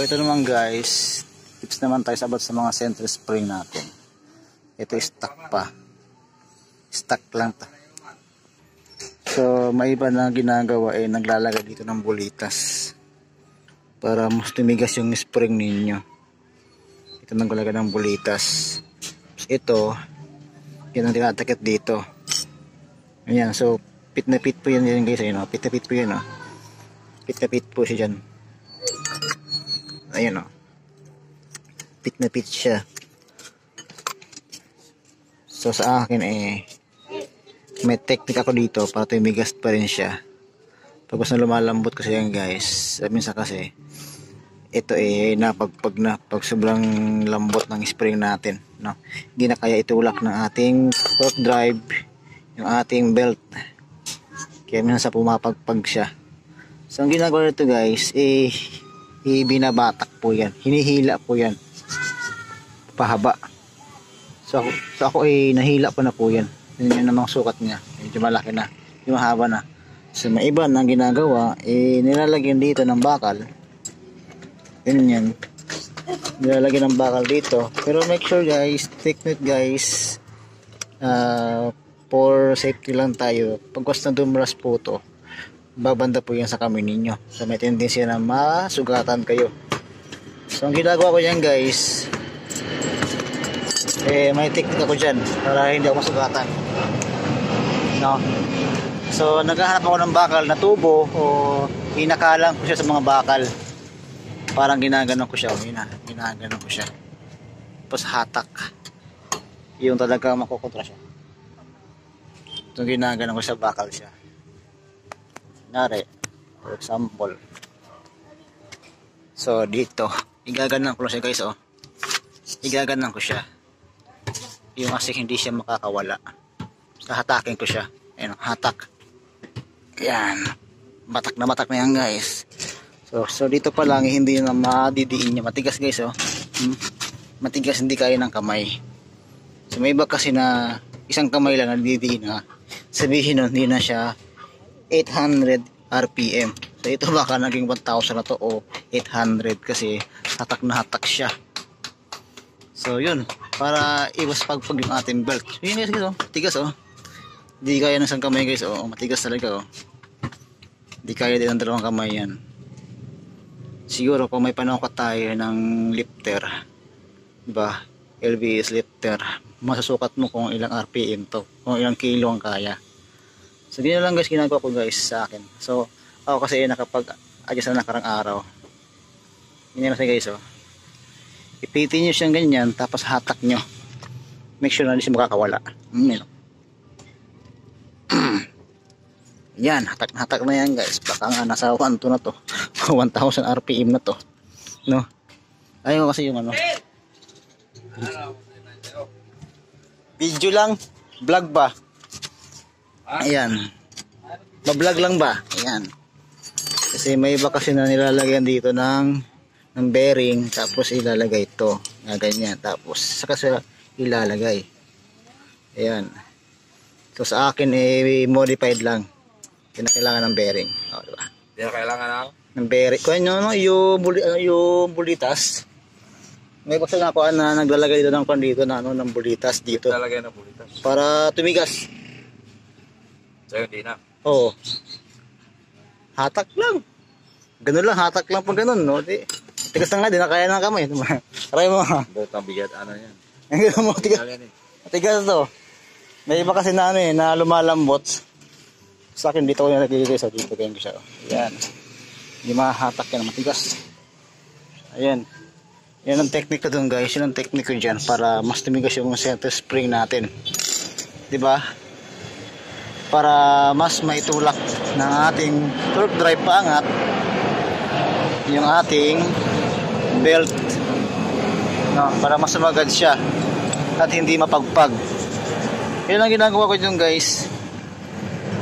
ito naman guys, tips naman tayo sa mga center spring natin. Ito stock pa. Stock lang ta. So may iba na ginagawa naglalagay dito ng bulitas para mas tumigas yung spring ninyo. Ito naglalagay ng bulitas. Ito, yan ang tinatakip dito. Ayan, so pit na pit po yan guys. Ayun, pit na pit po yan. Pit na pit po siya dyan. Ayan pit na pit siya. So sa akin may technique ako dito para tumigas pa rin siya. Pagkas na lumalambot kasi yan guys, minsan kasi ito napagpag na pag sobrang lambot ng spring natin, no? Hindi na kaya itulak ng ating torque drive yung ating belt, kaya minsan sa pumapagpag siya. So ang ginagawa nito guys binabatak po yan, hinihila po yan pahaba. So ako nahila pa na po yan. Yun namang sukat niya, medyo malaki na, yung mahaba na. So may iba na ginagawa nilalagyan dito ng bakal. Yan nilalagyan ng bakal dito, pero make sure guys, take note guys, for safety lang tayo, pagkas na dumulas po to, babanda po yan sa kamay ninyo, so may tendency na masugatan kayo. So ang ginagawa ko yan guys, may technique ako dyan para hindi ako masugatan, no? So naghahanap ako ng bakal na tubo o inakalang ko siya sa mga bakal, parang ginaganon ko siya, ginaganon ko siya, tapos hatak yung talaga makukontra siya. So ginaganon ko sa bakal siya. Nare, for example, so dito igaganan ko lang siya guys, igaganan ko siya yung kasi hindi siya makakawala. Hatakin ko siya, ayun, hatak, yan, batak na yan guys. So dito pa lang hindi na madidiin niya, matigas guys, matigas, hindi kaya ng kamay. So may iba kasi na isang kamay lang nadidiin na, sabihin nun hindi na siya 800 RPM. So ito baka naging 1000 na to o 800 kasi hatak na hatak siya. So yun, para iwas pagpag yung ating belt. So yun guys, matigas hindi kaya ng isang kamay guys, matigas talaga hindi kaya din ng dalawang kamay yan. Siguro kung may panukot tayo ng lifter, diba, LBS lifter, masusukat mo kung ilang RPM to, kung ilang kilo ang kaya. So ganyan lang guys ginagawa ko guys sa akin. So ako kasi nakapag-adjust na nakarang araw. Ganyan lang guys, ipitin nyo siyang ganyan, tapos hatak nyo, make sure na hindi siya makakawala. Yan, hatak na yan guys, baka nga nasa 1 to na to 1000 RPM na to, no? Ayun kasi yung video lang, vlog ba? Ayan, ba-vlog lang ba? Ayan, kasi may iba kasi na nilalagyan dito ng bearing, tapos ilalagay ito na ganyan, tapos saka siya ilalagay. Ayan, so sa akin modified lang, hindi na kailangan ng bearing, diba? Hindi na kailangan ng bearing. Kaya yung bulitas, may basta nga ako na naglalagay dito ng ng bulitas dito. Naglalagay ng bulitas para tumigas. So hindi na. Oo. Hatak lang. Ganun lang, hatak lang pag ganun, no? Tigas na nga, di na kaya ng kamay. Try mo. Botang bigat, yan. Ang mo, tigas to. May iba kasi na na lumalambot. Sa akin dito ko yung nagigigay sa dito ganyan ko siya. Ayan. Hindi mahatak yan, matigas. Ayan. Yan ang technique ko dun guys. Yan ang technique ko dyan para mas tumigas yung center spring natin. Diba? Para mas maitulak ng ating torque drive paangat yung ating belt, no? Para mas sumagad siya at hindi mapagpag. Yan ang ginagawa ko dun guys.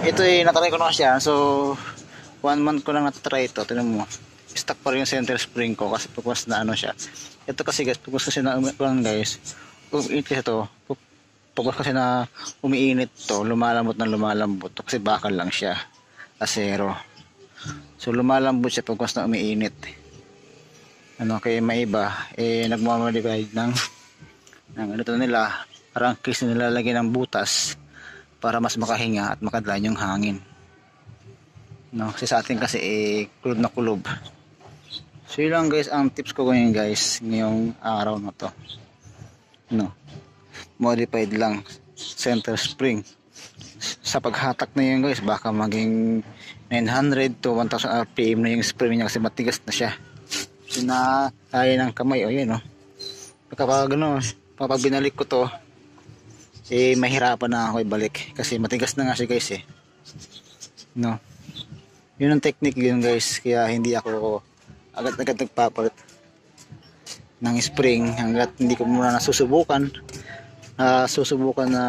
Ito natry ko na siya. So 1 month ko lang natatry ito. Tignan mo, stuck pa rin yung center spring ko kasi pagkas na siya. Ito kasi guys, pagkas kasi na guys, pagkas kasi na umiinit to, lumalambot to kasi bakal lang siya, asero. So lumalambot siya pagkas na umiinit. Kaya may iba nagmo-modify ng ano to nila, parang case na nilalagyan ng butas para mas makahinga at makadlaan yung hangin. Kasi sa atin kasi kulob na kulob. So yun lang guys ang tips ko ngayon guys, ngayong araw na to. Modified lang center spring. Sa paghatak na yun guys, baka maging 900 to 1000 RPM na yung spring niya kasi matigas na siya. Sinakaya ng kamay, yun kapag binalik ko to, mahirapan na ako ibalik kasi matigas na nga siya guys yun ang technique yun guys, kaya hindi ako agad-agad nagpapalit ng spring hanggat hindi ko muna nasusubukan na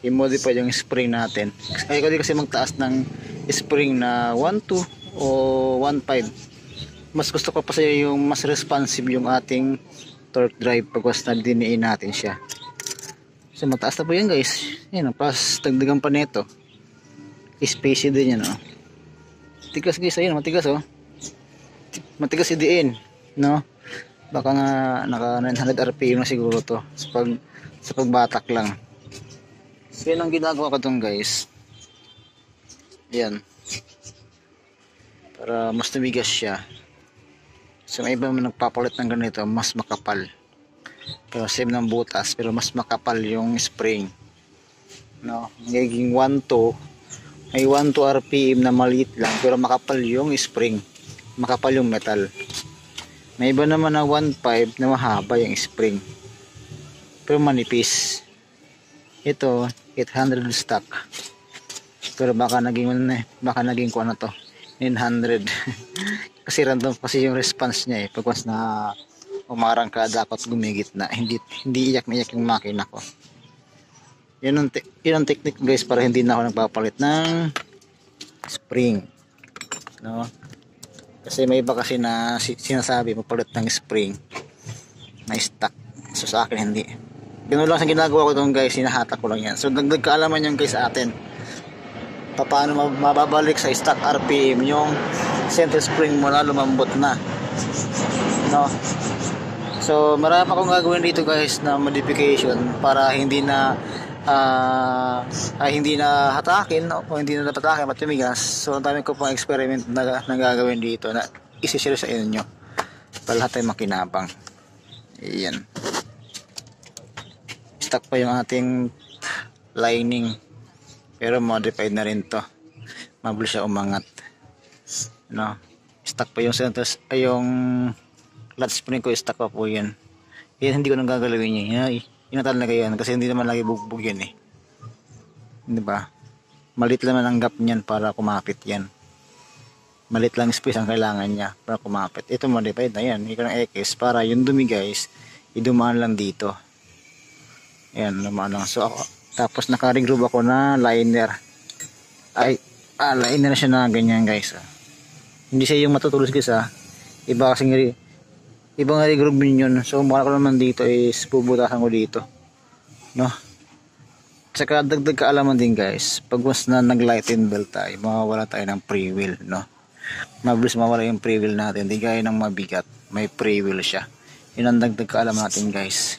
i-modify yung spring natin. Kaya kasi magtaas ng spring na 1.2 o 1.5. Mas gusto ko pa sa yung mas responsive yung ating torque drive pag nagdiniin natin siya. So mataas na po yan guys. Plus dagdagan pa nito. Spacey din yan Matigas guys, matigas matigas idiin baka nga naka 900 RPM na siguro to sa pagbatak lang. So yun ang ginagawa ko dun guys. Yan. Para mas tumigas siya. So may iba nagpapalit ng ganito, mas makapal. Pero same ng butas, pero mas makapal yung spring. Nagiging 1.2. May 1.2 RPM na maliit lang, pero makapal yung spring. Makapal yung metal. May iba naman na 1.5 na mahaba yung spring. Pero manipis. Ito, 800 stock. Pero baka naging ko to. 900. Kasi random kasi yung response niya pag once na umarang ka dapat gumigit na hindi iyak na iyak yung makina ko. Yun ang technique guys para hindi na ako nagpapalit ng spring kasi may iba kasi na sinasabi papalit ng spring na stock. So sa akin hindi. Ganun lang sa ginagawa ko doon guys, hinahatak ko lang yan. So dagdag kaalaman yan guys sa atin paano mababalik sa stock RPM yung center spring mo na lumambot na so marami akong gagawin dito guys na modification para hindi na hatakin o hindi na napatakin matumigas. So ang dami ko pang experiment na gagawin dito na isi-share sa inyo para lahat tayo makinabang. Ayan, stock pa yung ating lining pero modified na rin to, mabilis siya umangat stock pa yung centers yung clutch spring ko, stock pa po yan hindi ko nang gagalawin yun talaga yan kasi hindi naman lagi bugbog yan diba, malit lang ang gap niyan para kumapit yan, malit lang space ang kailangan niya para kumapit. Ito modified na yan, ito ng X para yung dumi guys idumaan lang dito, yan dumaan lang. So tapos naka-regroove ako na liner liner siya na ganyan guys hindi siya yung matutulos guys iba kasing ibang regroove yun. So mukha ko naman dito is bubutasan ko dito saka dagdag kaalaman din guys, pag once na nag lighten belt tayo mawawala tayo ng pre-wheel mabilis mawala yung pre-wheel natin, di gaya ng mabigat may pre-wheel siya. Yun ang dagdag kaalaman natin guys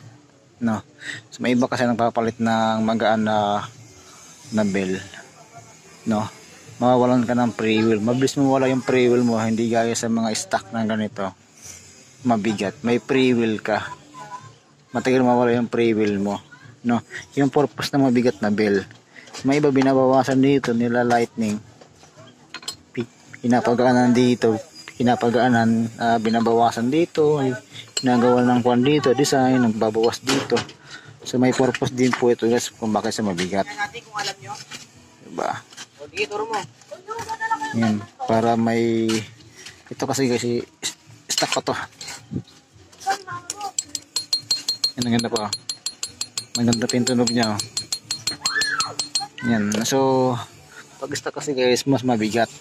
so may iba kasi nagpapalit ng magaan na bell mawawalan ka ng pre-wheel, mabilis mawala yung pre-wheel mo, hindi gaya sa mga stock na ganito mabigat, may pre-wheel ka matagal mawala yung pre-wheel mo yung purpose na mabigat na bell. May iba binabawasan dito nila lightning, pinapagaanan dito, binabawasan dito, ginagawa ng kwan dito, design, nagbabawas dito. So may purpose din po ito guys kung bakit sa mabigat. Diba? Yan, para may ito kasi stock pa to. Yan, ang ganda pa. Maganda pa yung tunog niya. Yan, so pag stock kasi guys mas mabigat.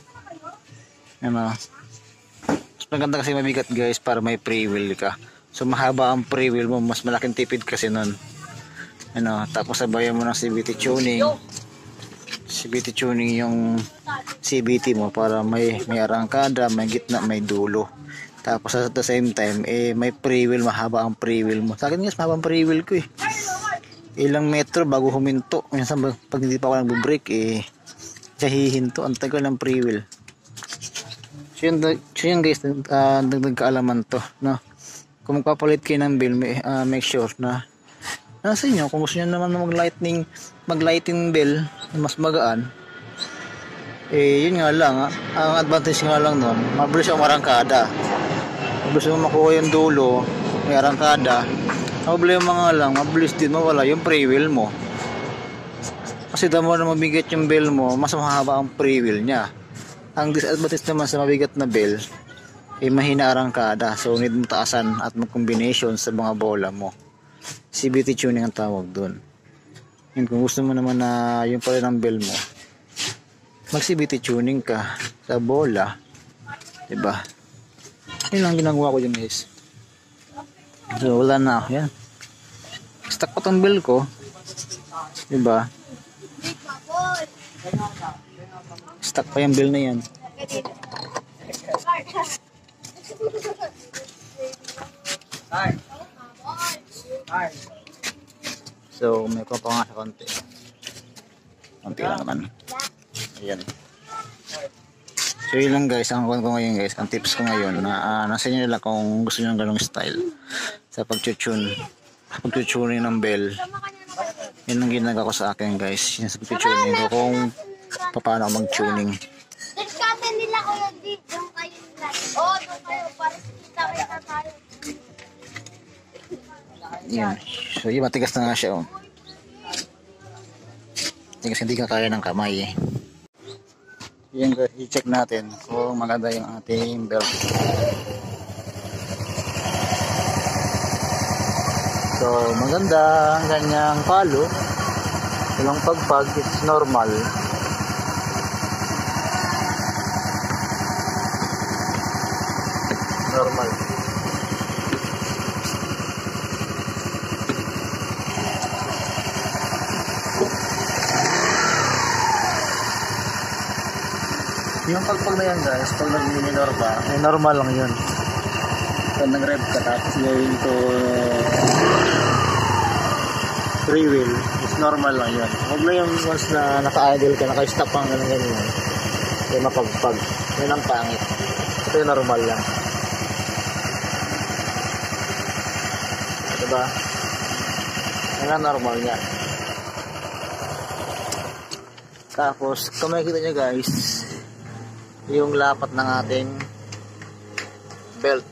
Yan mas maganda kasi mabigat guys para may pre-wheel ka. So mahaba ang pre-wheel mo, mas malaking tipid kasi nun. Tapos sabayan mo ng CVT tuning yung CVT mo para may arangkada, may gitna, may dulo. Tapos at the same time, may pre-wheel, mahaba ang pre-wheel mo. Sa akin guys, mahaba ang pre-wheel ko eh. Ilang metro bago huminto. Minsan pag hindi pa ako nagbe-brake, hihinto. Ang tagal ng pre-wheel. So yun guys, dagdag kaalaman to, no? Kung magpapalit kayo ng bill, make sure na nasa inyo. Kung gusto nyo naman mag-lighting bill na mas magaan, yun nga lang, ang advantage nga lang nun, mabilis ang marangkada. Mabilis mo makuha yung dulo, may arangkada. Ang problema nga lang, mabilis din mawala yung pre-wheel mo. Kasi damo na mabigat yung bill mo, mas mahaba ang pre-wheel niya. Ang disadvantage naman sa mabigat na bill, mahina arangkada. So need mo taasan at mag-combination sa mga bola mo. CVT tuning ang tawag dun. And kung gusto mo naman na yung pa rin ang bill mo, mag CVT tuning ka sa bola, diba? Yun lang ginagawa ko dyan guys. So wala na, yan. Stuck pa tong bill ko, diba? Stuck pa yung bill na yan. So may pa nga sa konti. Konti lang naman. Ayan. So yun lang guys, ang kuwan ko ngayon guys, ang tips ko ngayon na nasa inyo nila kung gusto nyo ng ganong style sa pag-tuning ng bell. Yun ang ginagawa ko sa akin guys, yun sa pag-tuning ko kung paano ako mag-tuning. Discussion nila ko yun dito, doon kayo nila. Oo, doon kayo, para kita tayo. Yan. So yun, matigas na nga siya oh. Tigas, hindi ka kaya ng kamay eh. Yan guys, i-check natin kung maganda yung ating belt. So maganda ang ganyang palo. Walang pagpag, it's normal. Normal. Yung pagpag na yan guys, pag nag-minor ba, normal lang yun. Pag nag-rev ka tapos going to free wheel, is normal lang yun. Huwag na yung once na naka-idle ka, naka-stop ang ganyan. Yung mapagpag. Yun ang pangit. Ito yung normal lang. Diba? Yan ang normal niya. Tapos, kung makikita nyo guys, yung lapat ng ating belt.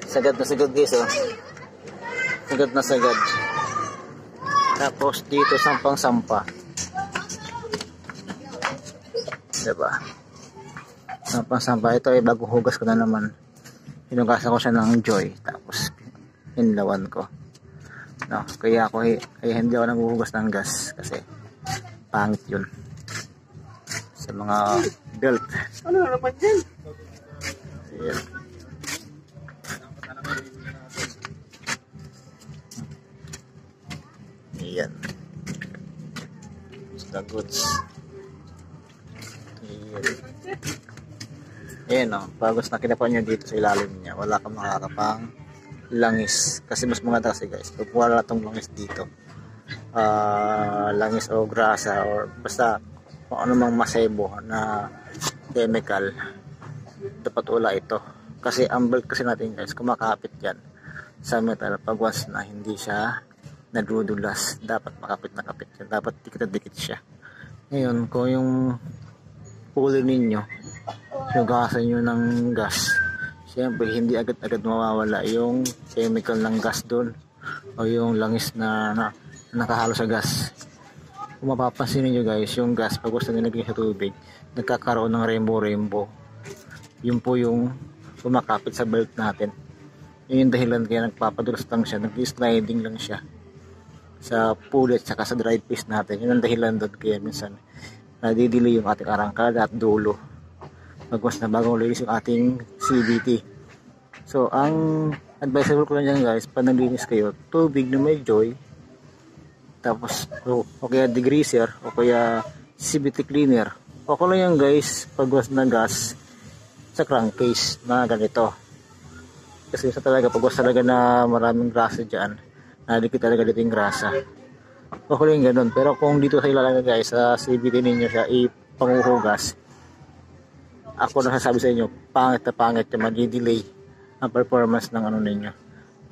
Sagad na sagad guys oh. Sagad na sagad. Tapos dito sampang-sampa. Diba? Sampang-sampa. Ito ay bagong hugas ko na naman. Hinugasan ko siya ng Joy. Tapos inlawan ko. No, kaya hindi ako naghuhugas ng gas kasi pangit yun sa mga belt. Ano na naman dyan? Ayan. Ayan. Basta goods. Ayan o. Pagos na kinapa nyo dito sa ilalim niya, wala kang makakapang langis. Kasi mas maganda kasi guys, pag wala itong langis dito, langis o grasa or basta kung ano mang masebo na chemical, dapat wala ito. Kasi ang belt kasi natin guys, kumakapit yan sa metal pag once na hindi siya nadudulas, dapat makapit na kapit yan, dapat dikit siya. Ngayon kung yung puller ninyo, hugasan nyo ng gas, siyempre hindi agad-agad mawawala yung chemical ng gas doon o yung langis na nakahalo sa gas. Kung mapapansin niyo guys, yung gas pag gusto nilagay sa tubig, nagkakaroon ng rainbow. Yun po yung kumakapit sa belt natin. Yun yung dahilan kaya nagpapadulas lang siya, nag-sliding lang siya sa pulley at saka sa drive piece natin. Yun ang dahilan doon kaya minsan nadidelay yung ating arangkada at dulo pagwas na bagong release yung ating CVT. So ang advisable ko lang dyan guys, pag naglinis kayo, tubig na may Joy, tapos o kaya degreaser o kaya CVT cleaner, okay lang yan guys pagwas na gas sa crankcase na ganito. kasi sa talaga pag talaga na maraming grasa dyan, nadikit talaga dito yung grasa. Okay lang ganun. Pero kung dito sa ilalagay guys, sa CVT ninyo siya ipanguhugas, ako nasasabi sa inyo, pangit na pangit yung mag-delay ang performance ng ano ninyo.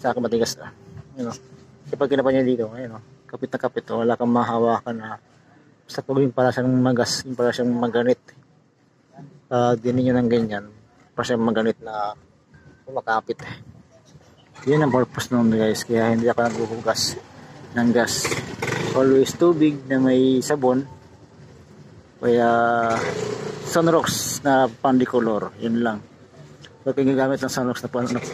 Sa akin matigas na. You know, kapag kinapan nyo dito, ayun, kapit na kapit, wala kang mahawakan na basta pag yung para siyang magas, yung para siyang maganit. Din ninyo ng ganyan, para siyang maganit na makapit. Yun ang purpose nun guys, kaya hindi ako naghuhugas ng gas. Always tubig na may sabon, kaya Sunrox na pandicolor, yun lang. Huwag kayong gagamit ng Sunrox na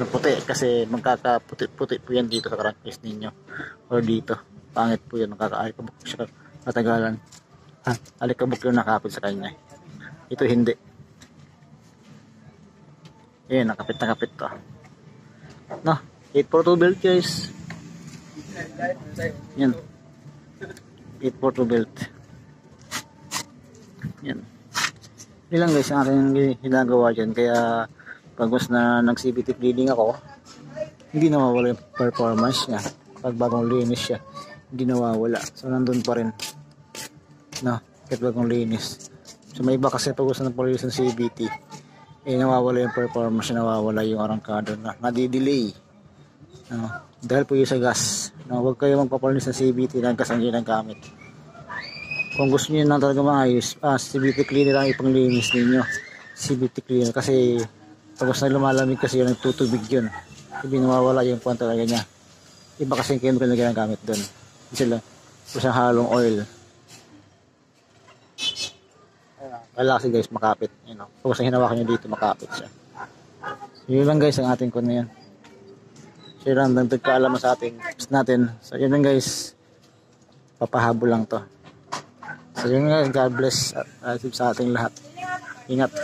puti kasi magkakaputi-puti po yan dito sa crankcase ninyo or dito, pangit po yun, nakakaalikabok siya katagalan. Alikabok yung nakapit sa kanya, ito hindi. Ayan, nakapit na kapit to, no, 842 belt guys. Yan, 842 belt. Yan, yun lang guys ang aking ginagawa dyan. Kaya pag mas na nag CVT cleaning ako, hindi nawawala yung performance niya. Pag bagong linis siya, hindi nawawala, so nandun pa rin, no, kahit bagong linis. So may iba kasi pag gusto ng police ng CVT, nawawala yung performance, nawawala yung arangkada na nadidelay, no, dahil po yung sa gas, no. Huwag kayo magpapalinis ng CVT na gas ang ginagamit. Kung gusto niyo na talaga maayos, CVT cleaner ang ipanglinis ninyo, CVT cleaner, kasi pag gusto na lumalamig kasi yun, nagtutubig yun, hindi nawawala yung puwan talaga niya. Iba kasi yung chemical na ginagamit doon, hindi sila isang halong oil. Kailangan kasi guys makapit, you know. Pag hinawakan nyo dito, makapit siya. So, yun lang guys ang ating kon na yan. So yun lang, dagdag kaalaman sa ating tips natin. So yun lang guys, papahabol lang to. So yun nga, God bless sa ating lahat. Ingat.